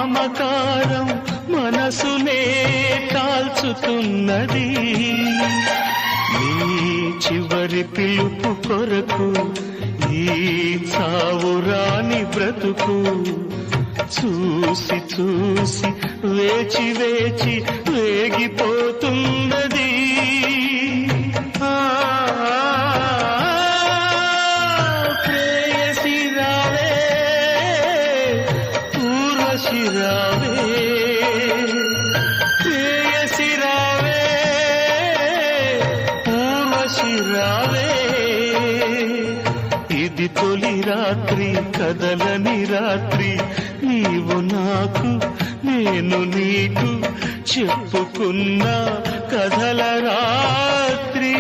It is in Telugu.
మమకారం మనసునే కాల్చుతున్నది. నీ చివరి పిలుపు కొరకు ఈ చావురాని బ్రతుకు చూసి చూసి వేచి వేచి వేగిపోతున్నది. ప్రేయసి రావే, ఊర్వశి రావే, ప్రేయసి రావే, ఊర్వశి రావే. ఇది తొలి రాత్రి, కదలని రాత్రి, నీవు నాకు నేను నీకు చెప్పుకున్న కథల రాత్రి.